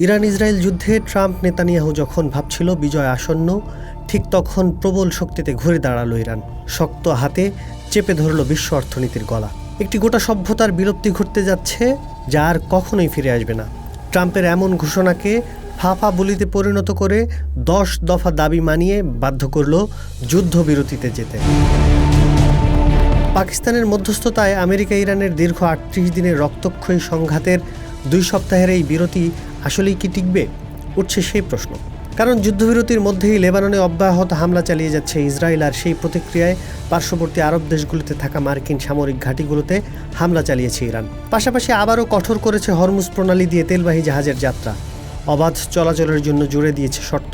Iran Israel যুদ্ধে Trump Netanyahu যখন ভাবছিল বিজয় আসন্ন, ঠিক তখন প্রবল শক্তিতে ঘুরে দাঁড়ালো ইরান। শক্ত হাতে চেপে ধরল বিশ্ব অর্থনীতির গলা। একটি গোটা সভ্যতার বিলুপ্তি ঘটতে যাচ্ছে, যা আর কখনোই ফিরে আসবে না। ট্রাম্পের এমন ঘোষণাকে ফাফা বলিতে পরিণত করে 10 দফা দাবি মানিয়ে বাধ্য করল যুদ্ধবিরতিতে যেতে। পাকিস্তানের মধ্যস্থতায় আমেরিকা ইরানের দীর্ঘ 38 দিনের রক্তক্ষয়ী সংঘাতের 2 সপ্তাহের এই বিরতি আসলেই কি টিকবে, উঠছে সেই প্রশ্ন। কারণ যুদ্ধবিরতির মধ্যেই লেবাননে অব্যাহত হামলা চালিয়ে যাচ্ছে ইসরায়েল, আর সেই প্রতিক্রিয়ায় পার্শ্ববর্তী আরব দেশগুলোতে থাকা মার্কিন সামরিক ঘাঁটিগুলোতে হামলা চালিয়েছে ইরান। পাশাপাশি আবারও কঠোর করেছে হরমুজ প্রণালী দিয়ে তেলবাহী জাহাজের যাত্রা, অবাধ চলাচলের জন্য জুড়ে দিয়েছে শর্ত।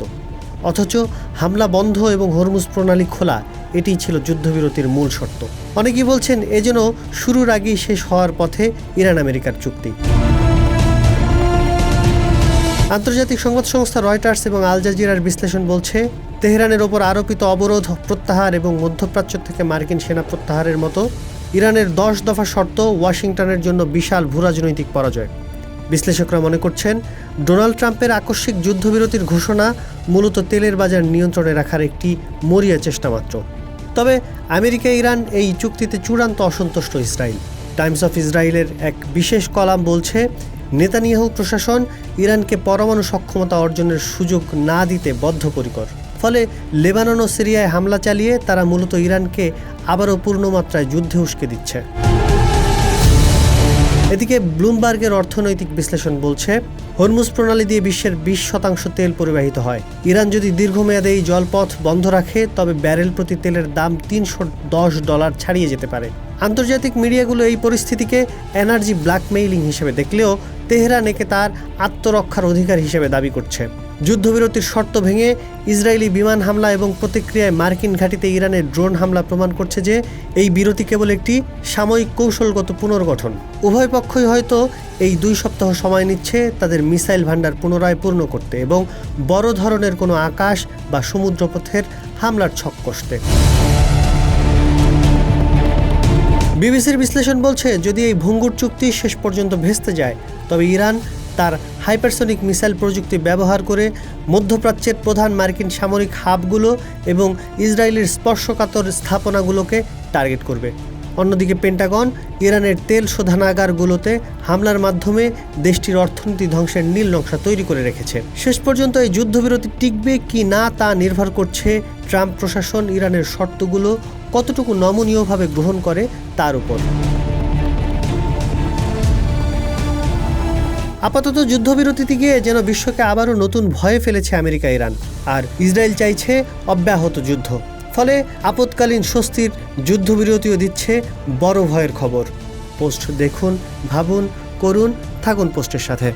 অথচ হামলা বন্ধ এবং হরমুজ প্রণালী খোলা, এটিই ছিল যুদ্ধবিরতির মূল শর্ত। অনেকেই বলছেন এ যেন শুরুর আগেই শেষ হওয়ার পথে ইরান আমেরিকার চুক্তি। আন্তর্জাতিক সংবাদ সংস্থা রয়টার্স এবং আল জাজিরার বিশ্লেষণ বলছে, তেহরানের ওপর আরোপিত অবরোধ প্রত্যাহার এবং মধ্যপ্রাচ্য থেকে মার্কিন সেনা প্রত্যাহারের মতো ইরানের 10 দফা শর্ত ওয়াশিংটনের জন্য বিশাল ভূরাজনৈতিক পরাজয়। বিশ্লেষকরা মনে করছেন, ডোনাল্ড ট্রাম্পের আকস্মিক যুদ্ধবিরতির ঘোষণা মূলত তেলের বাজার নিয়ন্ত্রণে রাখার একটি মরিয়া চেষ্টা মাত্র। তবে আমেরিকা ইরান এই চুক্তিতে চূড়ান্ত অসন্তুষ্ট ইসরায়েল। টাইমস অফ ইসরায়েলের এক বিশেষ কলাম বলছে, নেতানিয়াহু প্রশাসন ইরানকে পরমাণু সক্ষমতা অর্জনের সুযোগ না দিতে বদ্ধপরিকর। ফলে লেবানন ও সিরিয়ায় হামলা চালিয়ে তারা মূলত ইরানকে আবারও পূর্ণমাত্রায় যুদ্ধে উস্কে দিচ্ছে। এদিকে ব্লুমবার্গের অর্থনৈতিক বিশ্লেষণ বলছে, হরমুজ প্রণালী দিয়ে বিশ্বের 20% তেল পরিবাহিত হয়। ইরান যদি দীর্ঘমেয়াদে এই জলপথ বন্ধ রাখে, তবে ব্যারেল প্রতি তেলের দাম $310 ছাড়িয়ে যেতে পারে। আন্তর্জাতিক মিডিয়াগুলো এই পরিস্থিতিকে এনার্জি ব্ল্যাকমেইলিং হিসেবে দেখলেও তেহরান একে তার আত্মরক্ষার অধিকার হিসেবে দাবি করছে। যুদ্ধবিরতির শর্ত ভেঙে ইসরায়েলি বিমান হামলা এবং প্রতিক্রিয়ায় মার্কিন ঘাঁটিতে ইরানের ড্রোন হামলা প্রমাণ করছে যে এই বিরতি কেবল একটি সাময়িক কৌশলগত পুনর্গঠন। উভয় পক্ষই হয়তো এই 2 সপ্তাহ সময় নিচ্ছে তাদের মিসাইল ভান্ডার পুনরায় পূর্ণ করতে এবং বড় ধরনের কোনো আকাশ বা সমুদ্রপথের হামলার ছক কষতে। বিবিসির বিশ্লেষণ বলছে, যদি এই ভঙ্গুর চুক্তি শেষ পর্যন্ত ভেস্তে যায়, তবে ইরান তার হাইপারসনিক মিসাইল প্রযুক্তি ব্যবহার করে মধ্যপ্রাচ্যের প্রধান মার্কিন সামরিক হাবগুলো এবং ইসরায়েলের স্পর্শকাতর স্থাপনাগুলোকে টার্গেট করবে। অন্যদিকে পেন্টাগন ইরানের তেল শোধনাগারগুলোতে হামলার মাধ্যমে দেশটির অর্থনীতি ধ্বংসের নীল নকশা তৈরি করে রেখেছে। শেষ পর্যন্ত এই যুদ্ধবিরতি টিকবে কি না তা নির্ভর করছে ট্রাম্প প্রশাসন ইরানের শর্তগুলো কতটুকু নমনীয়ভাবে গ্রহণ করে তার উপর। আপাতত যুদ্ধবিরতিতে গিয়ে যেন বিশ্বকে আবারও নতুন ভয়ে ফেলেছে আমেরিকা ইরান, আর ইসরায়েল চাইছে অব্যাহত যুদ্ধ। ফলে আপৎকালীন স্বস্তির যুদ্ধবিরতিও দিচ্ছে বড় ভয়ের খবর। পোস্ট দেখুন, ভাবুন, করুন, থাকুন পোস্টের সাথে।